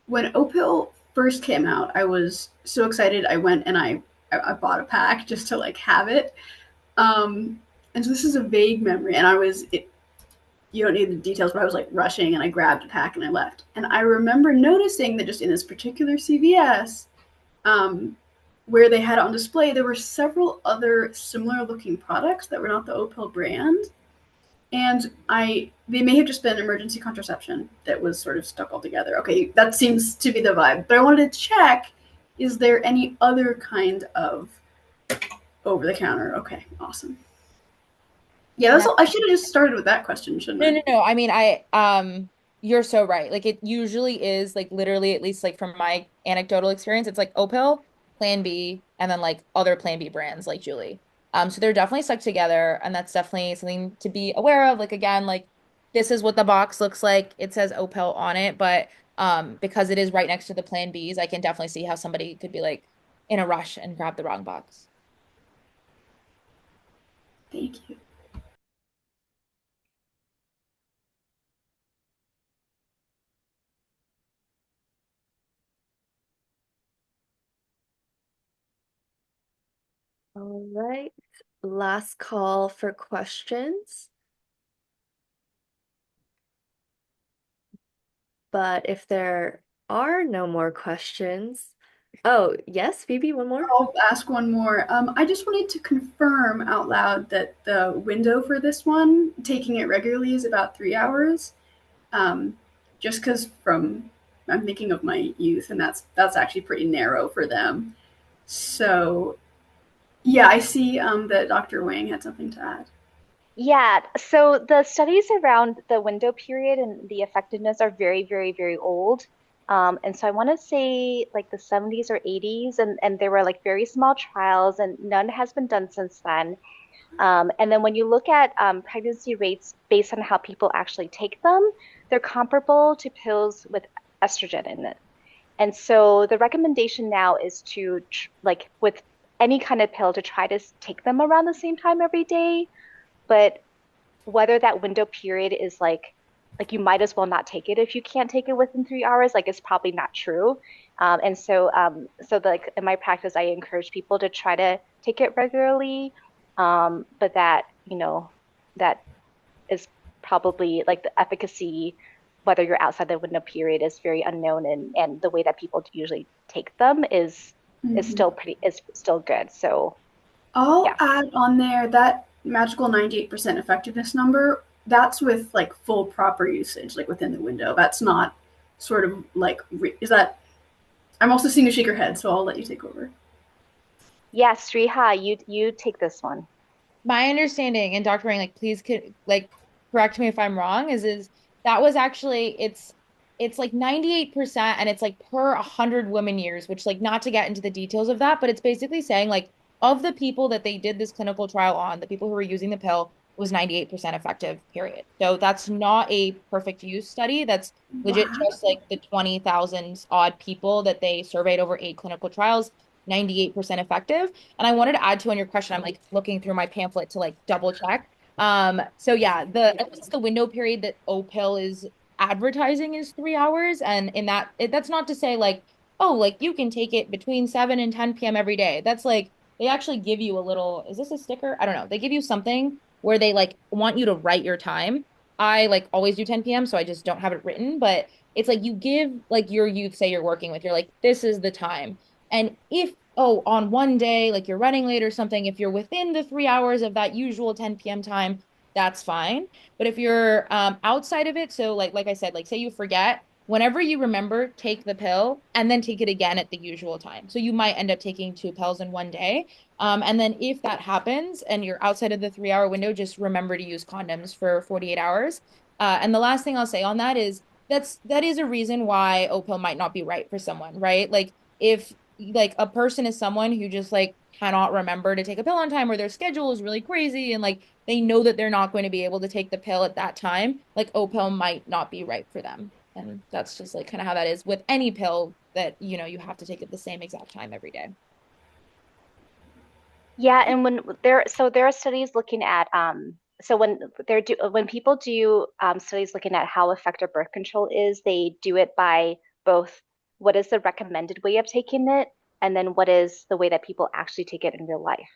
When Opill first came out, I was so excited. I went and I bought a pack just to like have it. And so this is a vague memory, and you don't need the details, but I was like rushing and I grabbed a pack and I left. And I remember noticing that just in this particular CVS, um, where they had it on display, there were several other similar looking products that were not the Opill brand. And they may have just been emergency contraception that was sort of stuck all together. Okay, that seems to be the vibe. But I wanted to check, is there any other kind of Over the counter. Okay, awesome. Yeah, that's Yeah. all. I should have just started with that question, shouldn't No, I? no, no. I mean, you're so right. Like it usually is like literally, at least like from my anecdotal experience, it's like Opill, Plan B, and then like other Plan B brands like Julie. So they're definitely stuck together, and that's definitely something to be aware of. Like again, like this is what the box looks like. It says Opill on it, but because it is right next to the Plan Bs, I can definitely see how somebody could be like in a rush and grab the wrong box. Thank you. All right. Last call for questions. But if there are no more questions, oh, yes, Phoebe, one more. I'll ask one more. I just wanted to confirm out loud that the window for this one, taking it regularly, is about 3 hours. Um, just because from I'm thinking of my youth, and that's actually pretty narrow for them. So yeah, I see that Dr. Wang had something to add. Yeah, so the studies around the window period and the effectiveness are very, very, very old. And so I want to say like the 70s or 80s, and there were like very small trials, and none has been done since then. And then when you look at pregnancy rates based on how people actually take them, they're comparable to pills with estrogen in it. And so the recommendation now is to like with any kind of pill to try to take them around the same time every day. But whether that window period is like you might as well not take it if you can't take it within 3 hours, like it's probably not true. And so like in my practice, I encourage people to try to take it regularly. But that, that is probably like the efficacy, whether you're outside the window period, is very unknown, and the way that people usually take them is Mhm. still good. So I'll yeah. add on there that magical 98% effectiveness number. That's with like full proper usage, like within the window. That's not sort of like, is that? I'm also seeing you shake your head, so I'll let you take over. Yeah, Sriha, you take this one. My understanding, and Dr. Ring, like, please could like correct me if I'm wrong, is that was actually it's like 98% and it's like per 100 women years, which like not to get into the details of that, but it's basically saying like of the people that they did this clinical trial on, the people who were using the pill was 98% effective, period. So that's not a perfect use study. That's legit Wow. just like the 20,000 odd people that they surveyed over 8 clinical trials, 98% effective. And I wanted to add to on your question, I'm like looking through my pamphlet to like double check. So yeah, at least the window period that Opill is advertising is 3 hours. And in that's not to say like, oh, like you can take it between 7 and 10 p.m. every day. That's like they actually give you a little, is this a sticker? I don't know. They give you something where they like want you to write your time. I like always do 10 p.m., so I just don't have it written, but it's like you give like your youth, say you're working with, you're like, this is the time. And if, oh, on one day, like you're running late or something, if you're within the 3 hours of that usual 10 p.m. time, that's fine. But if you're outside of it, so like I said, like say you forget, whenever you remember, take the pill and then take it again at the usual time. So you might end up taking 2 pills in one day. And then if that happens and you're outside of the 3 hour window, just remember to use condoms for 48 hours. And the last thing I'll say on that is that is a reason why Opill might not be right for someone, right? Like if like a person is someone who just like cannot remember to take a pill on time or their schedule is really crazy and like they know that they're not going to be able to take the pill at that time, like Opill might not be right for them. And that's just like kind of how that is with any pill that, you have to take at the same exact time every day. Yeah, and there are studies looking at so when people do studies looking at how effective birth control is, they do it by both what is the recommended way of taking it, and then what is the way that people actually take it in real life,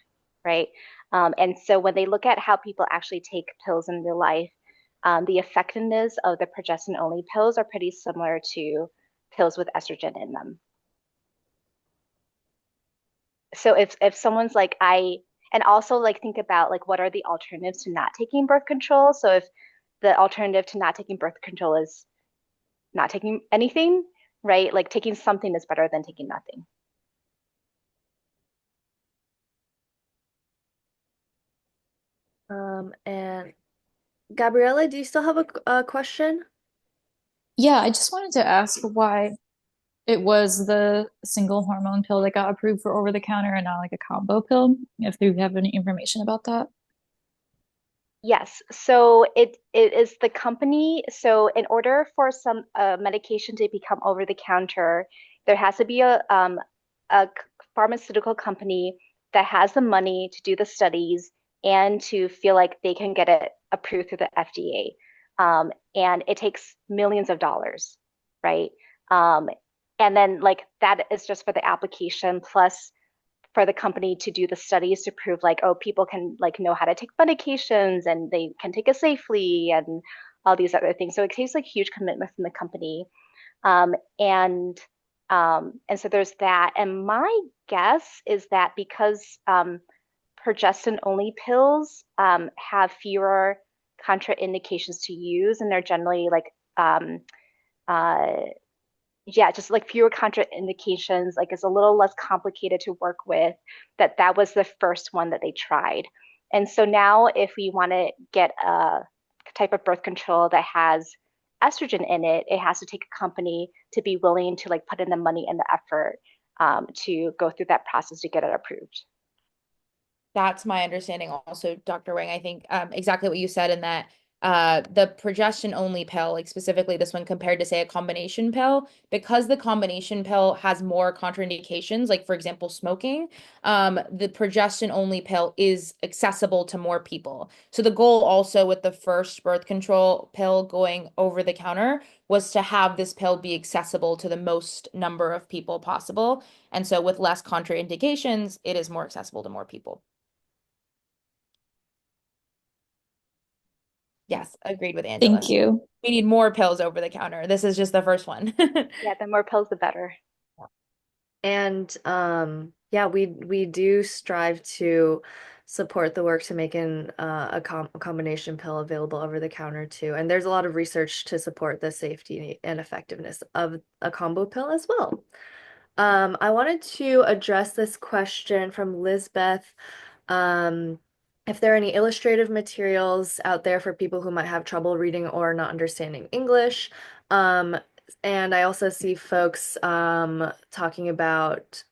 right? And so when they look at how people actually take pills in real life, the effectiveness of the progestin only pills are pretty similar to pills with estrogen in them. So if someone's like I and also like think about like what are the alternatives to not taking birth control. So if the alternative to not taking birth control is not taking anything, right? Like taking something is better than taking nothing. And Gabriella, do you still have a question? Yeah, I just wanted to ask why it was the single hormone pill that got approved for over the counter and not like a combo pill, if you have any information about that. Yes, so it is the company. So in order for some medication to become over the counter, there has to be a pharmaceutical company that has the money to do the studies and to feel like they can get it approved through the FDA. And it takes millions of dollars, right? Um, and then like that is just for the application plus for the company to do the studies to prove like, oh, people can like know how to take medications and they can take it safely and all these other things. So it takes like huge commitment from the company. Um, and and so there's that. And my guess is that because progestin only pills have fewer contraindications to use, and they're generally like uh, yeah, just like fewer contraindications, like it's a little less complicated to work with, that was the first one that they tried. And so now if we want to get a type of birth control that has estrogen in it, it has to take a company to be willing to like put in the money and the effort to go through that process to get it approved. That's my understanding also, Dr. Wang. I think exactly what you said in that the progestin only pill, like specifically this one compared to say a combination pill, because the combination pill has more contraindications, like for example, smoking, the progestin only pill is accessible to more people. So the goal also with the first birth control pill going over the counter was to have this pill be accessible to the most number of people possible. And so with less contraindications, it is more accessible to more people. Yes, agreed with Angela. Thank So you. we need more pills over the counter. This is just the first one. Yeah, the more pills, the better. And yeah, we do strive to support the work to make a combination pill available over the counter too. And there's a lot of research to support the safety and effectiveness of a combo pill as well. I wanted to address this question from Lizbeth. Um, if there are any illustrative materials out there for people who might have trouble reading or not understanding English. Um, and I also see folks talking about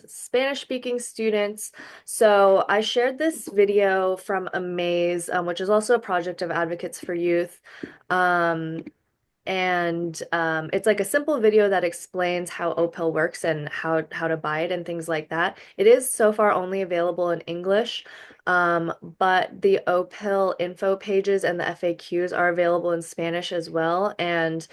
Spanish-speaking students. So I shared this video from Amaze, which is also a project of Advocates for Youth. Um, and it's like a simple video that explains how Opill works and how to buy it and things like that. It is so far only available in English, but the Opill info pages and the FAQs are available in Spanish as well. And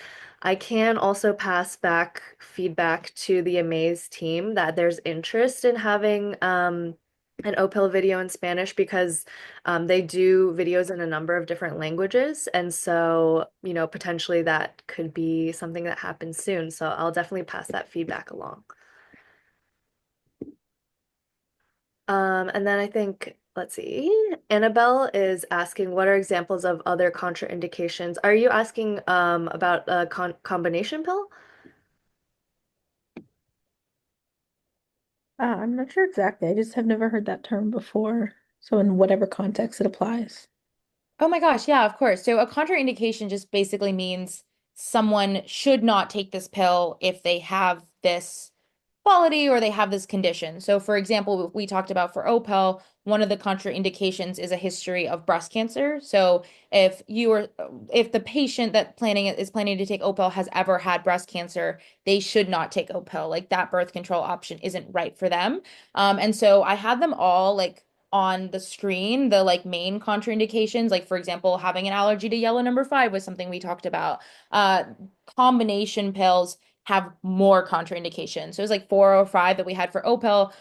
I can also pass back feedback to the Amaze team that there's interest in having an Opill video in Spanish because they do videos in a number of different languages. And so, potentially that could be something that happens soon. So I'll definitely pass that feedback along. And then I think, let's see, Annabelle is asking, what are examples of other contraindications? Are you asking about a combination pill? I'm not sure exactly. I just have never heard that term before. So in whatever context it applies. Oh my gosh, yeah, of course. So a contraindication just basically means someone should not take this pill if they have this quality or they have this condition. So for example, we talked about for Opill, one of the contraindications is a history of breast cancer. So if the patient that planning to take Opill has ever had breast cancer, they should not take Opill. Like that birth control option isn't right for them. And so I had them all like on the screen, the like main contraindications, like for example, having an allergy to yellow number 5 was something we talked about. Uh, Combination pills have more contraindications. So it was like 4 or 5 that we had for Opill.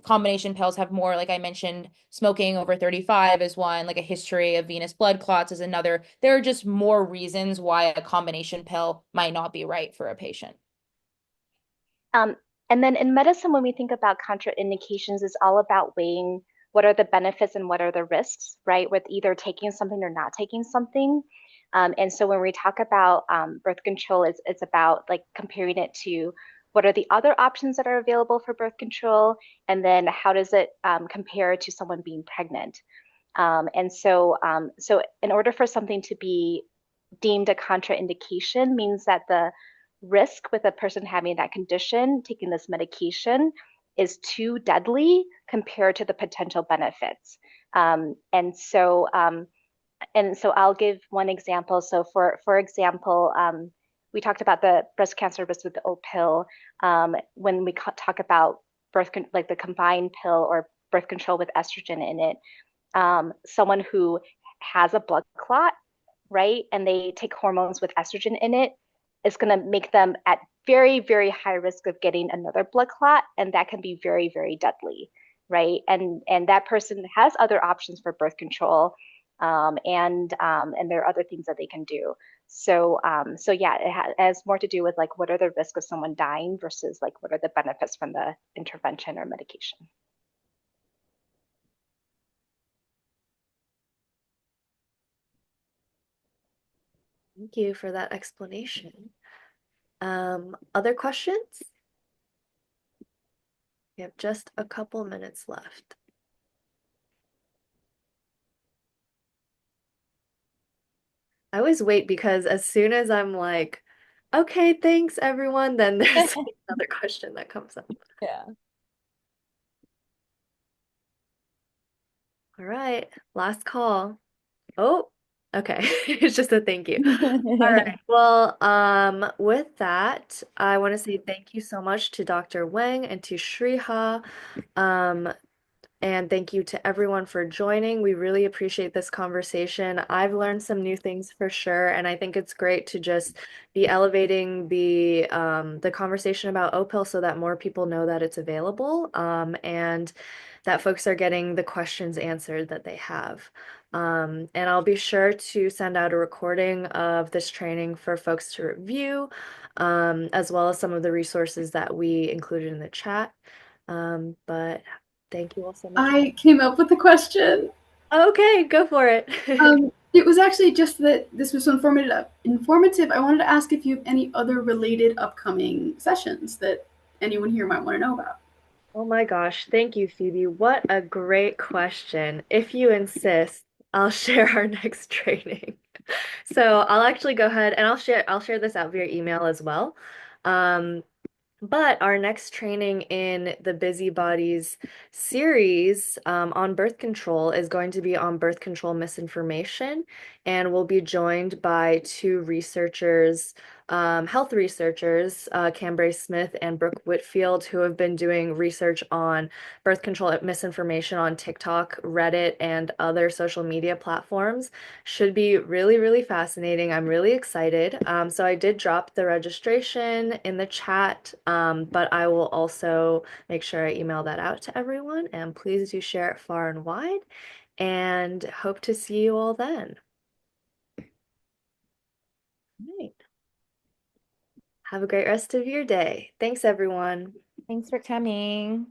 Combination pills have more, like I mentioned, smoking over 35 is one, like a history of venous blood clots is another. There are just more reasons why a combination pill might not be right for a patient. Um, and then in medicine, when we think about contraindications, it's all about weighing what are the benefits and what are the risks, right? With either taking something or not taking something. And so when we talk about birth control, it's about like comparing it to what are the other options that are available for birth control, and then how does it compare to someone being pregnant? So in order for something to be deemed a contraindication means that the risk with a person having that condition, taking this medication, is too deadly compared to the potential benefits. Um, and so um, and so I'll give one example. So for example, we talked about the breast cancer risk with the Opill. When we talk about like the combined pill or birth control with estrogen in it, someone who has a blood clot, right, and they take hormones with estrogen in it, is going to make them at very, very high risk of getting another blood clot, and that can be very, very deadly, right? And that person has other options for birth control, and there are other things that they can do. So yeah, it has more to do with like what are the risks of someone dying versus like what are the benefits from the intervention or medication. Thank you for that explanation. Other questions? We have just a couple minutes left. I always wait because as soon as I'm like, okay, thanks everyone, then there's another question that comes up. Yeah. All right, last call. Oh, okay. It's just a thank you. All right. Well, with that, I want to say thank you so much to Dr. Wang and to Sriha. Um, And thank you to everyone for joining. We really appreciate this conversation. I've learned some new things for sure, and I think it's great to just be elevating the conversation about Opill so that more people know that it's available, and that folks are getting the questions answered that they have. And I'll be sure to send out a recording of this training for folks to review, as well as some of the resources that we included in the chat. But thank you all so much. I came up with a question. Okay, go for it. It was actually just that this was so informative. I wanted to ask if you have any other related upcoming sessions that anyone here might want to know about. Oh my gosh, thank you, Phoebe. What a great question. If you insist, I'll share our next training. So I'll actually go ahead and I'll share this out via email as well. Um, But our next training in the Busybodies series on birth control is going to be on birth control misinformation, and we'll be joined by two researchers, health researchers, Cambray Smith and Brooke Whitfield, who have been doing research on birth control misinformation on TikTok, Reddit, and other social media platforms. Should be really, really fascinating. I'm really excited. So I did drop the registration in the chat, but I will also make sure I email that out to everyone. And please do share it far and wide. And hope to see you all then. All right. Have a great rest of your day. Thanks, everyone. Thanks for coming.